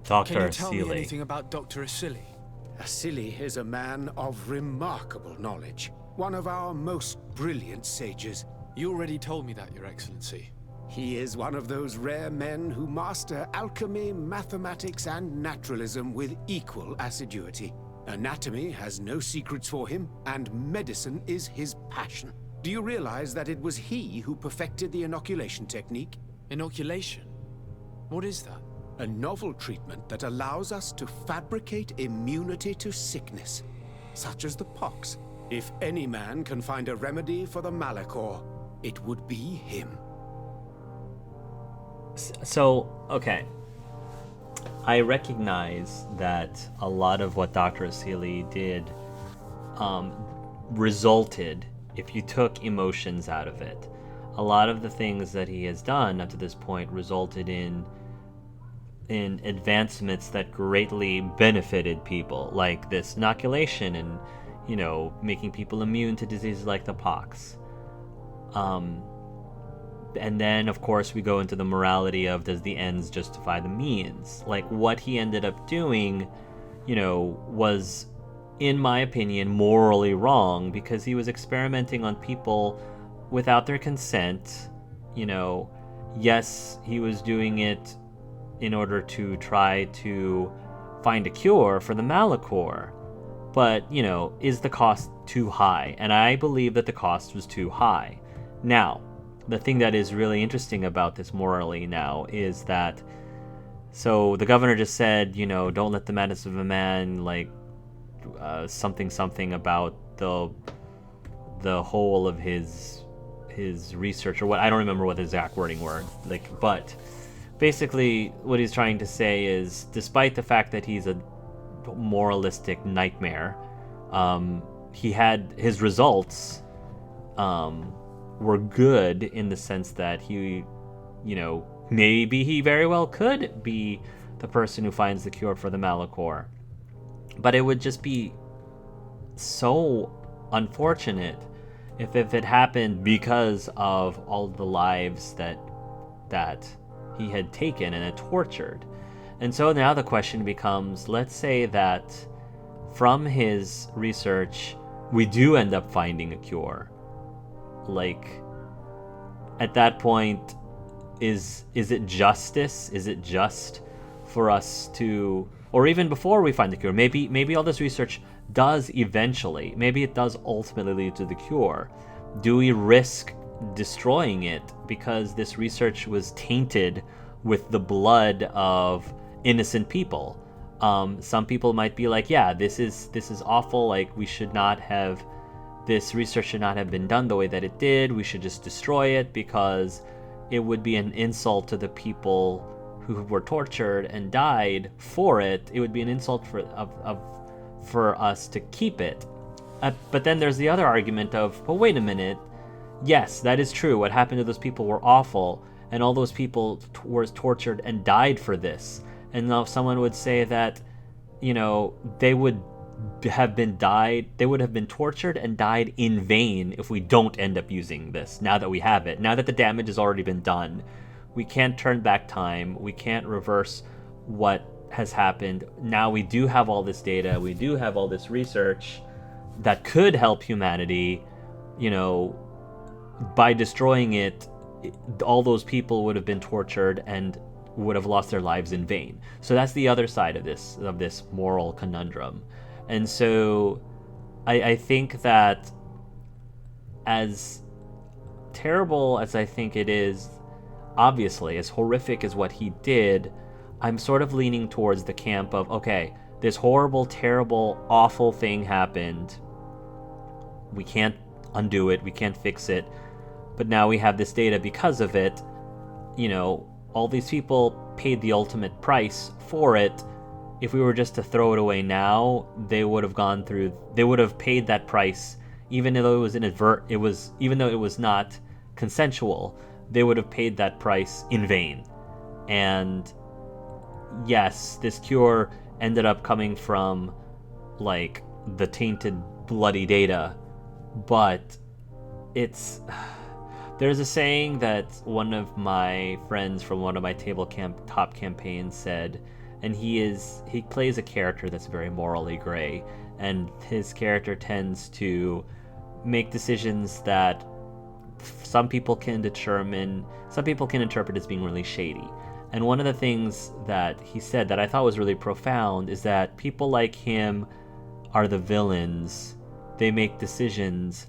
Doctor Can you tell me Asili. anything about Doctor Asili? Asili is a man of remarkable knowledge, one of our most brilliant sages. You already told me that, Your Excellency. He is one of those rare men who master alchemy, mathematics, and naturalism with equal assiduity. Anatomy has no secrets for him, and medicine is his passion. Do you realize that it was he who perfected the inoculation technique? Inoculation? What is that? A novel treatment that allows us to fabricate immunity to sickness, such as the pox. If any man can find a remedy for the Malachor, it would be him. So, okay. I recognize that a lot of what Dr. Asili did resulted, if you took emotions out of it, a lot of the things that he has done up to this point resulted in advancements that greatly benefited people, like this inoculation and, you know, making people immune to diseases like the pox. And then, of course, we go into the morality of, does the ends justify the means? Like, what he ended up doing, you know, was, in my opinion, morally wrong, because he was experimenting on people without their consent. You know, yes, he was doing it in order to try to find a cure for the Malachor. But, you know, is the cost too high? And I believe that the cost was too high. Now, the thing that is really interesting about this morally now is that, so the governor just said, you know, don't let the madness of a man, like, something about the whole of his research, or what, I don't remember what the exact wording were, like, but basically what he's trying to say is, despite the fact that he's a moralistic nightmare, he had his results were good, in the sense that he, you know, maybe he very well could be the person who finds the cure for the Malachor, but it would just be so unfortunate if it happened because of all the lives that he had taken and had tortured. And so now the question becomes, let's say that from his research we do end up finding a cure. Like, at that point, is it justice? Is it just for us to, or even before we find the cure, maybe all this research does eventually, maybe it does ultimately lead to the cure. Do we risk destroying it because this research was tainted with the blood of innocent people? Some people might be like, yeah, this is awful, like, we should not have, this research should not have been done the way that it did. We should just destroy it because it would be an insult to the people who were tortured and died for it. It would be an insult for us to keep it. But then there's the other argument of, well, wait a minute. Yes, that is true. What happened to those people were awful, and all those people were tortured and died for this. And now someone would say that, you know, they would have been tortured and died in vain if we don't end up using this, now that we have it, now that the damage has already been done. We can't turn back time, we can't reverse what has happened. Now we do have all this data, we do have all this research that could help humanity. You know, by destroying it, all those people would have been tortured and would have lost their lives in vain. So that's the other side of this moral conundrum. And so I think that, as terrible as I think it is, obviously, as horrific as what he did, I'm sort of leaning towards the camp of, okay, this horrible, terrible, awful thing happened. We can't undo it, we can't fix it, but now we have this data because of it. You know, all these people paid the ultimate price for it. If we were just to throw it away now, they would have paid that price, even though even though it was not consensual, they would have paid that price in vain. And yes, this cure ended up coming from, like, the tainted, bloody data, but there's a saying that one of my friends from one of my top campaigns said, and he plays a character that's very morally gray, and his character tends to make decisions that some people can interpret as being really shady. And one of the things that he said that I thought was really profound is that people like him are the villains. They make decisions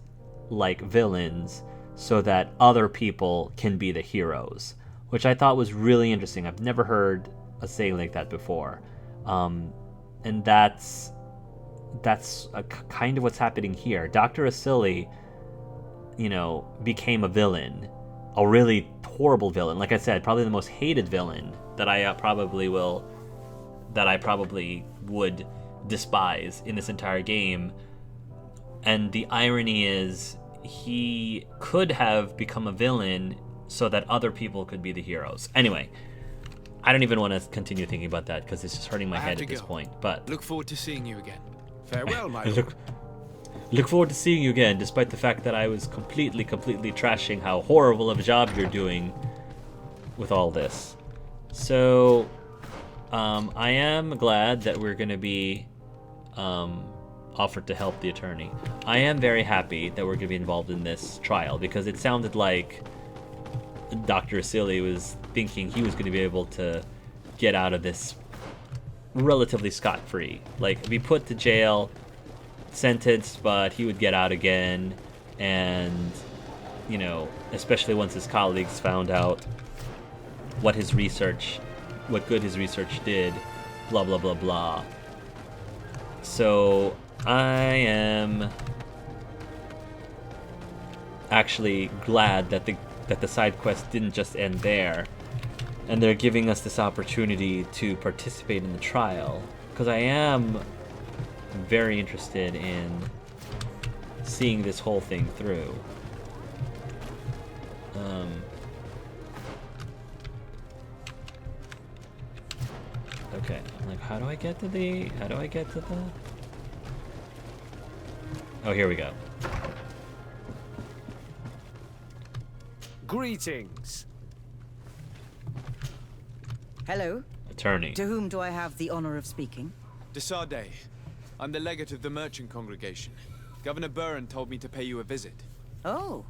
like villains so that other people can be the heroes, which I thought was really interesting. I've never heard a saying like that before. And that's kind of what's happening here. Dr. Asili, became a villain, a really horrible villain. Like I said, probably the most hated villain that I probably would despise in this entire game. And the irony is, he could have become a villain so that other people could be the heroes. Anyway, I don't even want to continue thinking about that because it's just hurting my head at this point. But look forward to seeing you again. Farewell, my lord. Look forward to seeing you again, despite the fact that I was completely trashing how horrible of a job you're doing with all this. So, I am glad that we're going to be offered to help the attorney. I am very happy that we're going to be involved in this trial, because it sounded like Dr. Asili was thinking he was going to be able to get out of this relatively scot-free. Like, be put to jail, sentenced, but he would get out again, and, especially once his colleagues found out what good his research did, blah, blah, blah, blah. So, I am actually glad that the side quest didn't just end there, and they're giving us this opportunity to participate in the trial, because I am very interested in seeing this whole thing through. Okay, I'm like, how do I get to the... Oh, here we go. Greetings. Hello. Attorney. To whom do I have the honor of speaking? Desade, I'm the legate of the merchant congregation. Governor Buran told me to pay you a visit. Oh,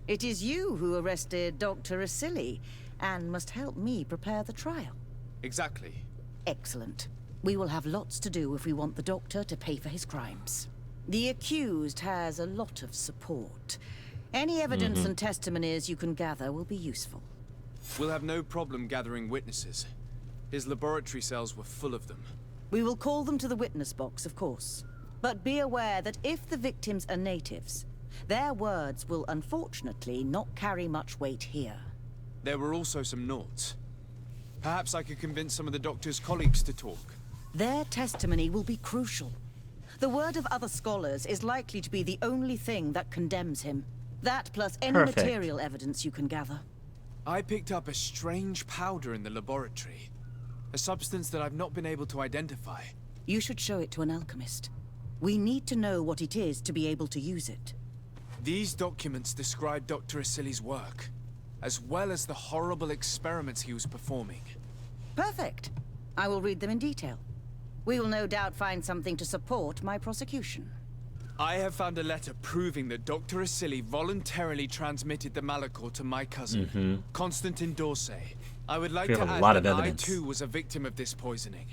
it is you who arrested Doctor Asili and must help me prepare the trial. Exactly. Excellent. We will have lots to do if we want the Doctor to pay for his crimes. The accused has a lot of support. Any evidence and testimonies you can gather will be useful. We'll have no problem gathering witnesses. His laboratory cells were full of them. We will call them to the witness box, of course. But be aware that if the victims are natives, their words will unfortunately not carry much weight here. There were also some Nauts. Perhaps I could convince some of the Doctor's colleagues to talk. Their testimony will be crucial. The word of other scholars is likely to be the only thing that condemns him. That plus any material evidence you can gather. I picked up a strange powder in the laboratory. A substance that I've not been able to identify. You should show it to an alchemist. We need to know what it is to be able to use it. These documents describe Dr. Asili's work, as well as the horrible experiments he was performing. Perfect. I will read them in detail. We will no doubt find something to support my prosecution. I have found a letter proving that Dr. Asili voluntarily transmitted the Malachor to my cousin, Constantin Dorsey. I would like to add that I too was a victim of this poisoning.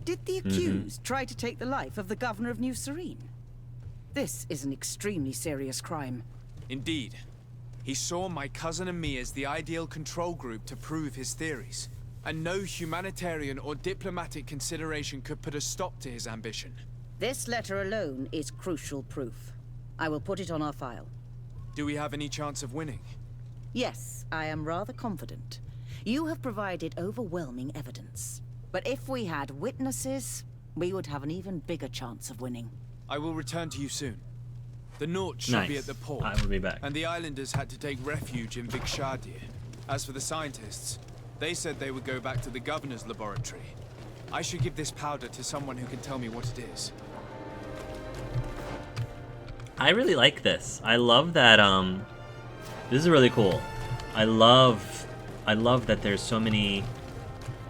Did the accused try to take the life of the governor of New Serene? This is an extremely serious crime. Indeed. He saw my cousin and me as the ideal control group to prove his theories. And no humanitarian or diplomatic consideration could put a stop to his ambition. This letter alone is crucial proof. I will put it on our file. Do we have any chance of winning? Yes, I am rather confident. You have provided overwhelming evidence. But if we had witnesses, we would have an even bigger chance of winning. I will return to you soon. The Nauts should be at the port. I will be back. And the islanders had to take refuge in Vikshadir. As for the scientists, they said they would go back to the governor's laboratory. I should give this powder to someone who can tell me what it is. I really like this. I love that, this is really cool. I love that there's so many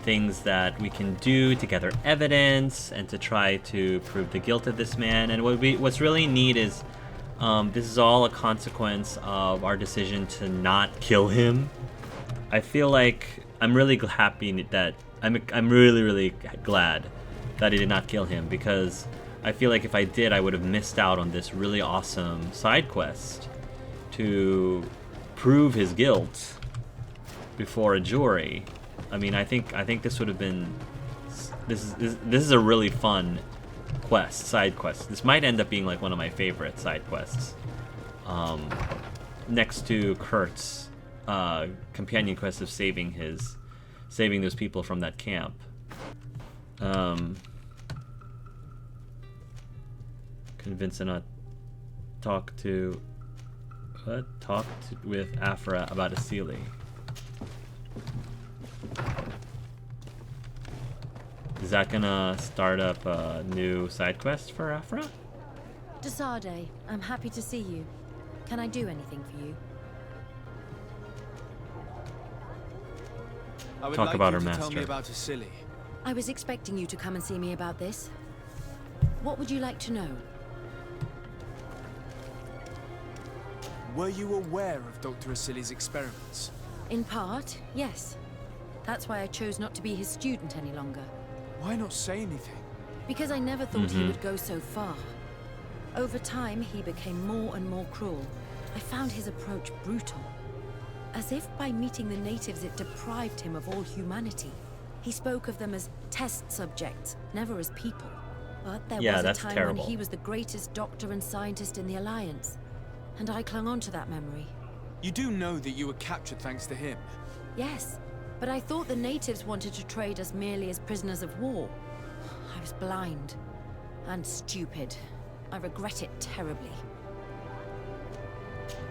things that we can do to gather evidence and to try to prove the guilt of this man. And what's really neat is this is all a consequence of our decision to not kill him. I feel like I'm really happy that I'm really glad that I did not kill him, because I feel like if I did, I would have missed out on this really awesome side quest to prove his guilt before a jury. I mean, I think this would have been this is a really fun quest, side quest. This might end up being like one of my favorite side quests, next to Kurt's companion quest of saving those people from that camp. Convince and not talk with Afra about Asili. Is that gonna start up a new side quest for Afra? Desade, I'm happy to see you. Can I do anything for you? I would Talk like about you her to master. tell me about Asili. I was expecting you to come and see me about this. What would you like to know? Were you aware of Dr. Asili's experiments? In part, yes. That's why I chose not to be his student any longer. Why not say anything? Because I never thought he would go so far. Over time, he became more and more cruel. I found his approach brutal. As if by meeting the natives it deprived him of all humanity. He spoke of them as test subjects, never as people. But there was a time when he was the greatest doctor and scientist in the Alliance. And I clung on to that memory. You do know that you were captured thanks to him? Yes, but I thought the natives wanted to trade us merely as prisoners of war. I was blind. And stupid. I regret it terribly.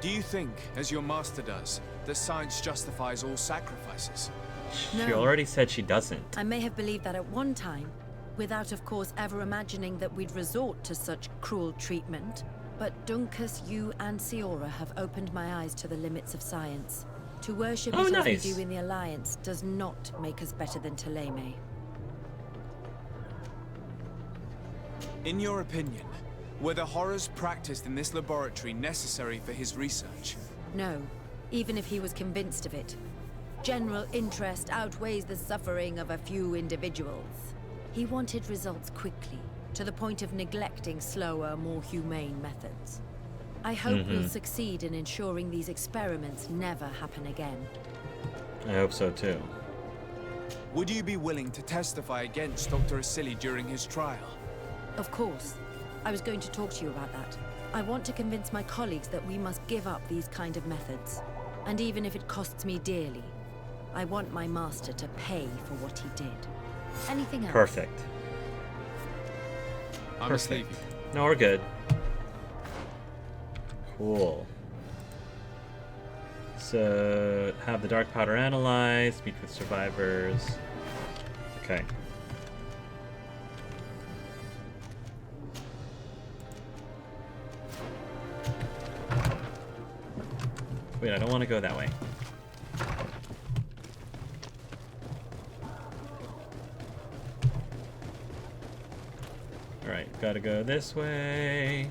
Do you think, as your master does, that science justifies all sacrifices? She already said she doesn't. I may have believed that at one time, without of course ever imagining that we'd resort to such cruel treatment. But Dunkus, you and Siora have opened my eyes to the limits of science. To worship it as we do in the Alliance does not make us better than Thélème. In your opinion, were the horrors practiced in this laboratory necessary for his research? No, even if he was convinced of it. General interest outweighs the suffering of a few individuals. He wanted results quickly, to the point of neglecting slower, more humane methods. I hope we'll succeed in ensuring these experiments never happen again. I hope so too. Would you be willing to testify against Dr. Asili during his trial? Of course. I was going to talk to you about that. I want to convince my colleagues that we must give up these kind of methods. And even if it costs me dearly, I want my master to pay for what he did. Anything else? Perfect. I must leave you. No, we're good. Cool. So, have the dark powder analyzed, speak with survivors. Okay. Wait, I don't want to go that way. Alright, gotta go this way.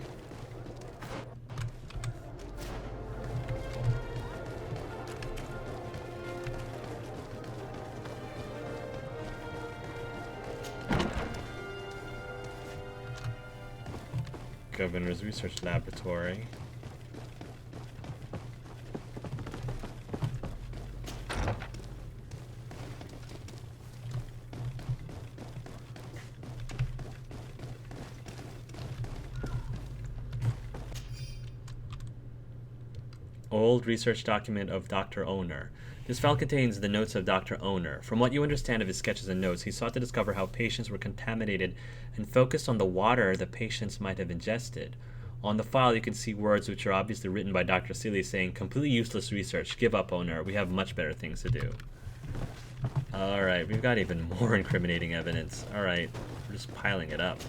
Governor's Research Laboratory. Old research document of Dr. Owner. This file contains the notes of Dr. Owner. From what you understand of his sketches and notes, he sought to discover how patients were contaminated and focused on the water the patients might have ingested. On the file, you can see words which are obviously written by Dr. Asili saying, "Completely useless research. Give up, Owner. We have much better things to do." Alright, we've got even more incriminating evidence. Alright, we're just piling it up.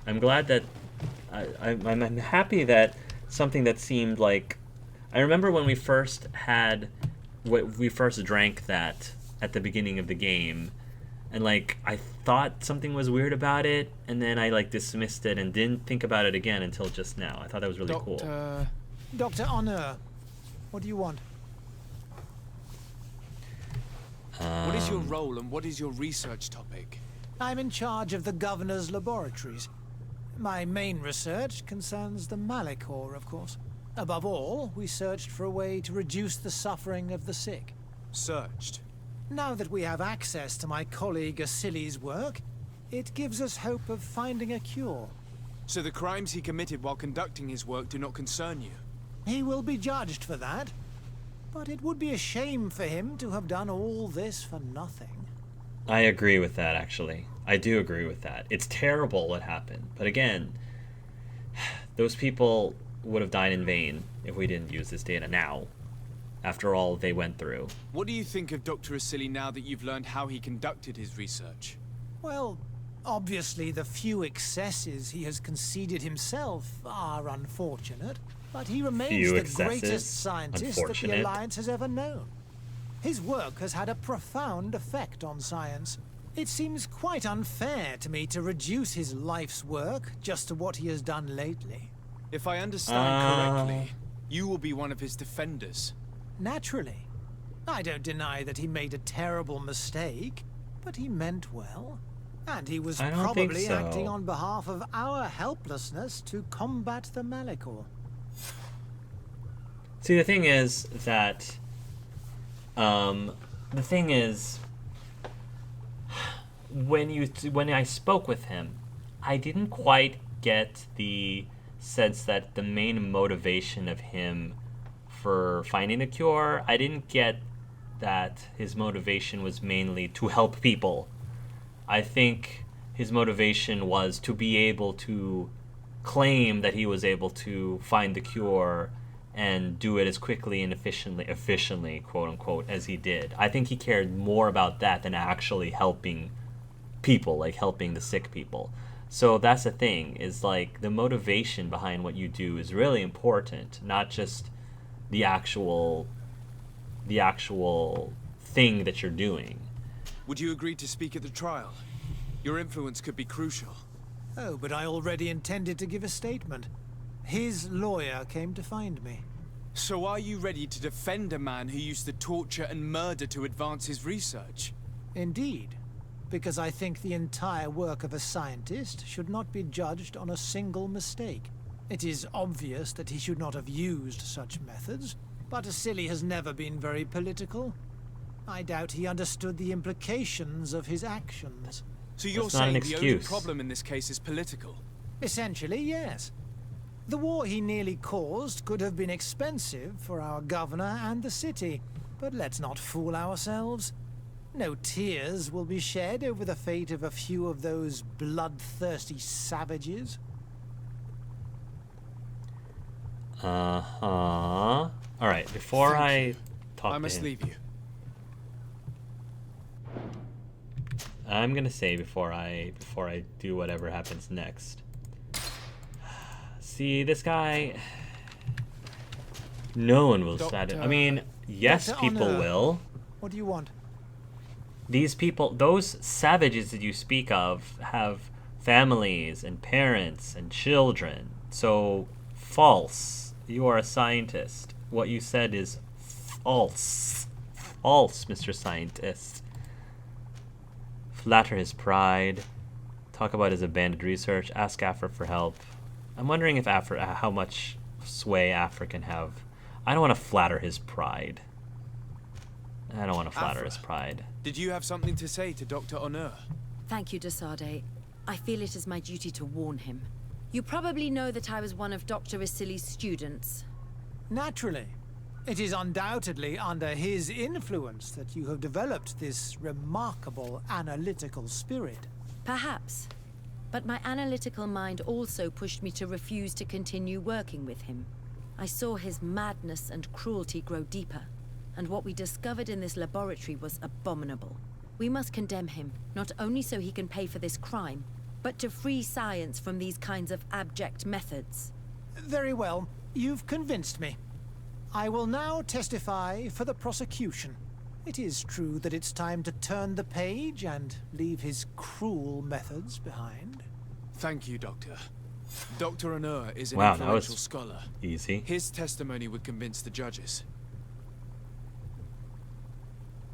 I'm glad that I'm happy that something that seemed like... I remember when we first drank that at the beginning of the game, and like I thought something was weird about it, and then I like dismissed it and didn't think about it again until just now. I thought that was really cool. Dr. Honor, what do you want? What is your role and what is your research topic? I'm in charge of the governor's laboratories. My main research concerns the Malachor, of course. Above all, we searched for a way to reduce the suffering of the sick. Searched? Now that we have access to my colleague Asili's work, it gives us hope of finding a cure. So the crimes he committed while conducting his work do not concern you? He will be judged for that. But it would be a shame for him to have done all this for nothing. I agree with that, actually. I do agree with that. It's terrible what happened. But again, those people would have died in vain if we didn't use this data now, after all they went through. What do you think of Dr. Asili now that you've learned how he conducted his research? Well, obviously the few excesses he has conceded himself are unfortunate, but he remains the greatest scientist that the Alliance has ever known. His work has had a profound effect on science. It seems quite unfair to me to reduce his life's work just to what he has done lately. If I understand correctly, you will be one of his defenders. Naturally. I don't deny that he made a terrible mistake, but he meant well. And he was probably acting on behalf of our helplessness to combat the Malachor. See, the thing is that... when I spoke with him, I didn't quite get the sense that the main motivation of him for finding the cure, I didn't get that his motivation was mainly to help people. I think his motivation was to be able to claim that he was able to find the cure and do it as quickly and efficiently, quote unquote, as he did. I think he cared more about that than actually helping people, like helping the sick people. So that's the thing, is like the motivation behind what you do is really important, not just the actual thing that you're doing. Would you agree to speak at the trial? Your influence could be crucial. Oh, but I already intended to give a statement. His lawyer came to find me. So are you ready to defend a man who used the torture and murder to advance his research? Indeed. Because I think the entire work of a scientist should not be judged on a single mistake. It is obvious that he should not have used such methods, but Asili has never been very political. I doubt he understood the implications of his actions. So you're saying the only problem in this case is political? Essentially, yes. The war he nearly caused could have been expensive for our governor and the city, but let's not fool ourselves. No tears will be shed over the fate of a few of those bloodthirsty savages. Alright, before I talk to him, I must leave you. I'm gonna say before I do whatever happens next. See, this guy... No one will satisfy. I mean, yes, people will. What do you want? These people, those savages that you speak of, have families and parents and children. So, false. You are a scientist. What you said is false. False, Mr. Scientist. Flatter his pride. Talk about his abandoned research. Ask Afra for help. I'm wondering if how much sway Afra can have. I don't want to flatter his pride. I don't want to flatter his pride. Did you have something to say to Dr. Honor? Thank you, Desade. I feel it is my duty to warn him. You probably know that I was one of Dr. Asili's students. Naturally. It is undoubtedly under his influence that you have developed this remarkable analytical spirit. Perhaps. But my analytical mind also pushed me to refuse to continue working with him. I saw his madness and cruelty grow deeper, and what we discovered in this laboratory was abominable. We must condemn him, not only so he can pay for this crime, but to free science from these kinds of abject methods. Very well. You've convinced me. I will now testify for the prosecution. It is true that it's time to turn the page and leave his cruel methods behind. Thank you, Doctor. Dr. Anur is an Wow, influential scholar. Easy. His testimony would convince the judges.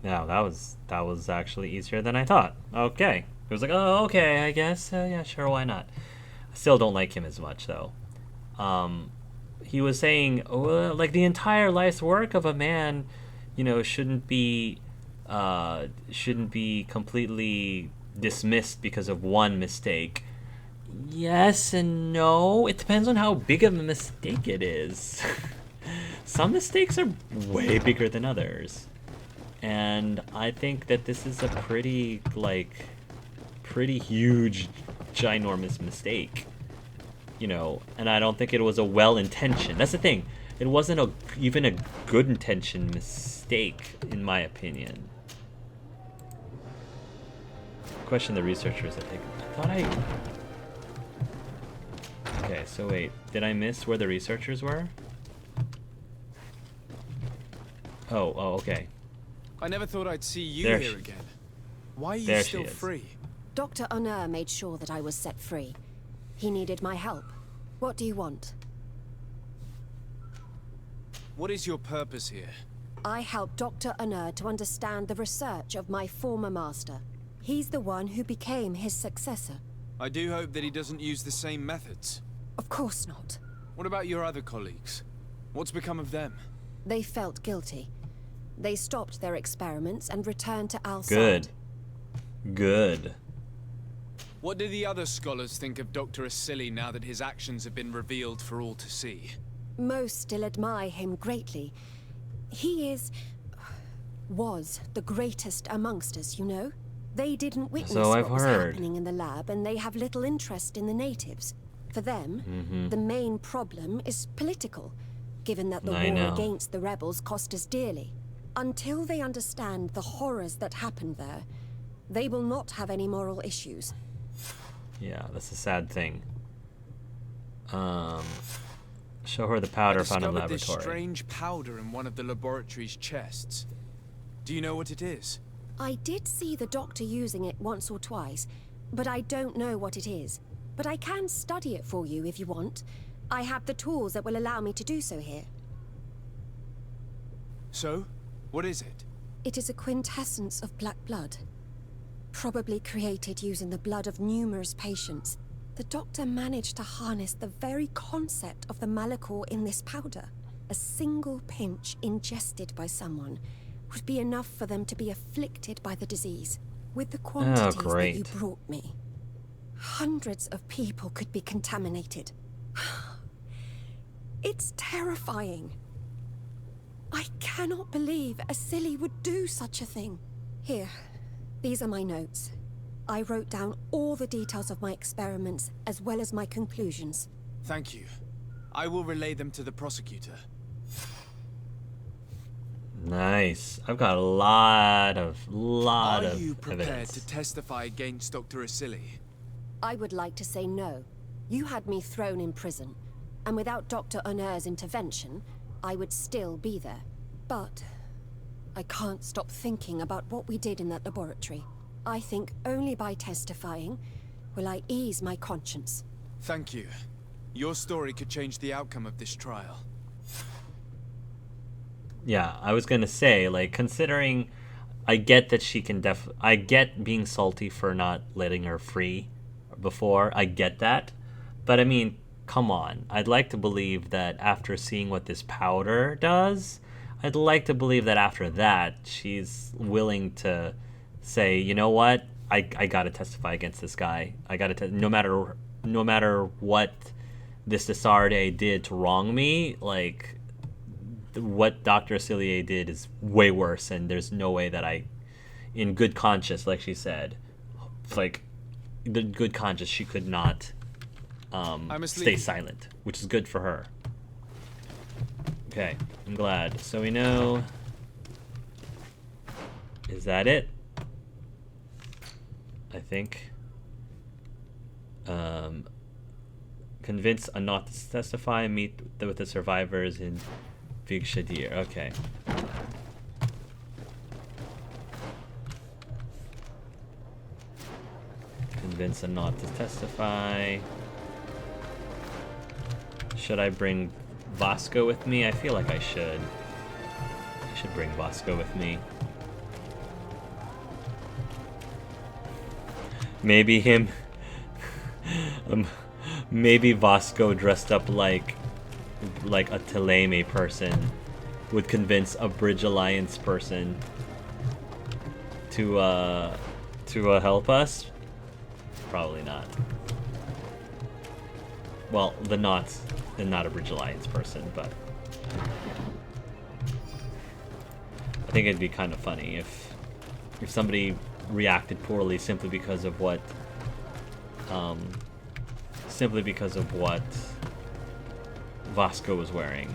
Yeah, that was actually easier than I thought. Okay. It was like, oh, okay, I guess. Yeah, sure, why not? I still don't like him as much, though. He was saying, like, the entire life's work of a man, you know, shouldn't be completely dismissed because of one mistake. Yes and no. It depends on how big of a mistake it is. Some mistakes are way bigger than others. And I think that this is a pretty huge, ginormous mistake. You know, and I don't think it was a well-intentioned. That's the thing. It wasn't even a good-intentioned mistake, in my opinion. Question the researchers, I think. Okay, so wait. Did I miss where the researchers were? Oh, okay. I never thought I'd see you here again. Why are you still free? Dr. Anur made sure that I was set free. He needed my help. What do you want? What is your purpose here? I helped Dr. Anur to understand the research of my former master. He's the one who became his successor. I do hope that he doesn't use the same methods. Of course not. What about your other colleagues? What's become of them? They felt guilty. They stopped their experiments and returned to Al-Sad. Good. What do the other scholars think of Doctor Asili now that his actions have been revealed for all to see? Most still admire him greatly. He was the greatest amongst us, you know? They didn't witness what was happening in the lab, and they have little interest in the natives. For them, the main problem is political, given that the war against the rebels cost us dearly. Until they understand the horrors that happened there, they will not have any moral issues. Yeah, that's a sad thing. Show her the powder found in the laboratory. I discovered this strange powder in one of the laboratory's chests. Do you know what it is? I did see the doctor using it once or twice, but I don't know what it is. But I can study it for you if you want. I have the tools that will allow me to do so here. So? What is it? It is a quintessence of black blood. Probably created using the blood of numerous patients. The doctor managed to harness the very concept of the Malachor in this powder. A single pinch ingested by someone would be enough for them to be afflicted by the disease. With the quantities that you brought me, hundreds of people could be contaminated. It's terrifying. I cannot believe Asili would do such a thing. Here, these are my notes. I wrote down all the details of my experiments, as well as my conclusions. Thank you. I will relay them to the prosecutor. Nice. I've got a lot of evidence. Are you prepared to testify against Dr. Asili? I would like to say no. You had me thrown in prison, and without Dr. Anur's intervention, I would still be there. But I can't stop thinking about what we did in that laboratory. I think only by testifying will I ease my conscience. Thank you. Your story could change the outcome of this trial. Yeah, I was gonna say, like, considering I get that she can I get being salty for not letting her free before. I get that. But I mean, come on. I'd like to believe that after seeing what this powder does, I'd like to believe that after that, she's willing to say, you know what? I gotta testify against this guy. I gotta no matter what this Desarde did to wrong me, like, what Dr. Asili did is way worse, and there's no way that I, in good conscience, like she said, like, the good conscience, she could not stay silent, which is good for her. Okay, I'm glad. So we know... Is that it? I think. Convince not to testify. Meet with the survivors in Vigshadir. Okay. Convince not to testify. Should I bring Vasco with me? I feel like I should. I should bring Vasco with me. Maybe him. Maybe Vasco dressed up like a Teleme person would convince a Bridge Alliance person to help us. Probably not. Well, not a Bridge Alliance person, but I think it'd be kind of funny if somebody reacted poorly simply because of what Vasco was wearing.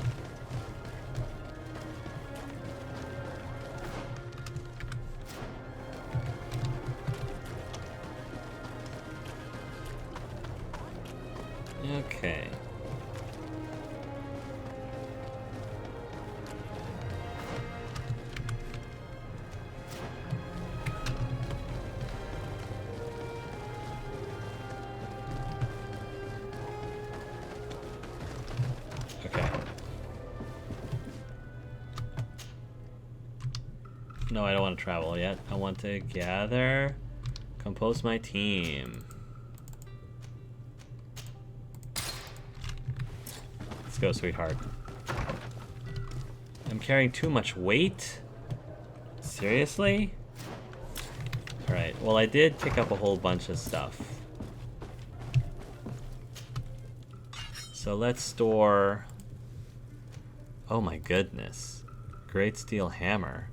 Okay. Okay. No, I don't want to travel yet. I want to gather, compose my team. Let's go, sweetheart. I'm carrying too much weight? Seriously? Alright, well I did pick up a whole bunch of stuff. So let's store... Oh my goodness. Great steel hammer.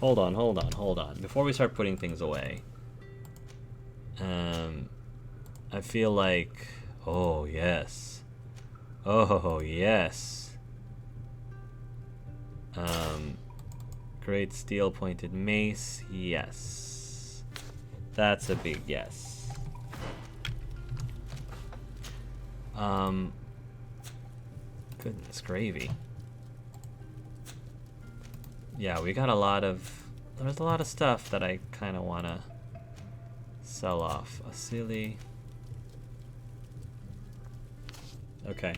Hold on. Before we start putting things away. I feel like... Oh, yes. Oh, yes. Great steel pointed mace. Yes. That's a big yes. Goodness gravy. Yeah, we got a lot of... There's a lot of stuff that I kind of want to sell off. Asili. Okay.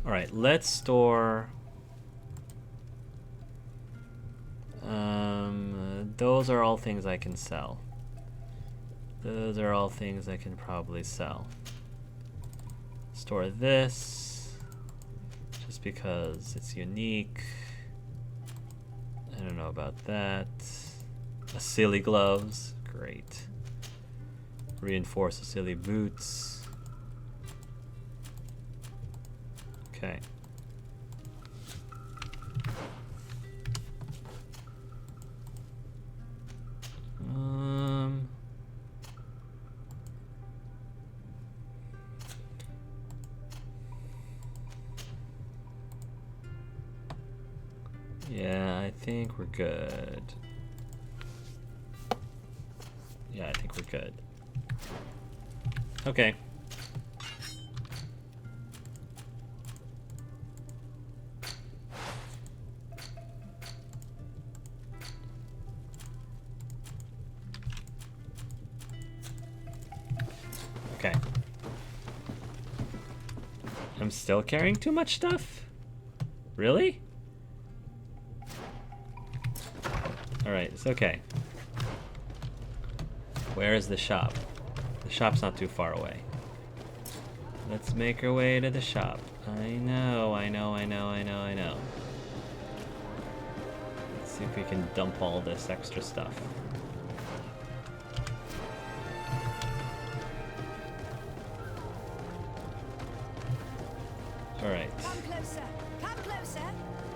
Alright, let's store... those are all things I can sell. Those are all things I can probably sell. Store this, just because it's unique. I don't know about that. Asili gloves, great. Reinforce Asili boots. Okay. Yeah, I think we're good. Yeah, I think we're good. Okay. Okay. I'm still carrying too much stuff? Really? Alright, it's okay. Where is the shop? The shop's not too far away. Let's make our way to the shop. I know. Let's see if we can dump all this extra stuff. Alright. Come closer.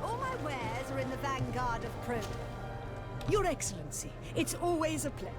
All my wares are in the vanguard of Pro. Your Excellency, it's always a pleasure.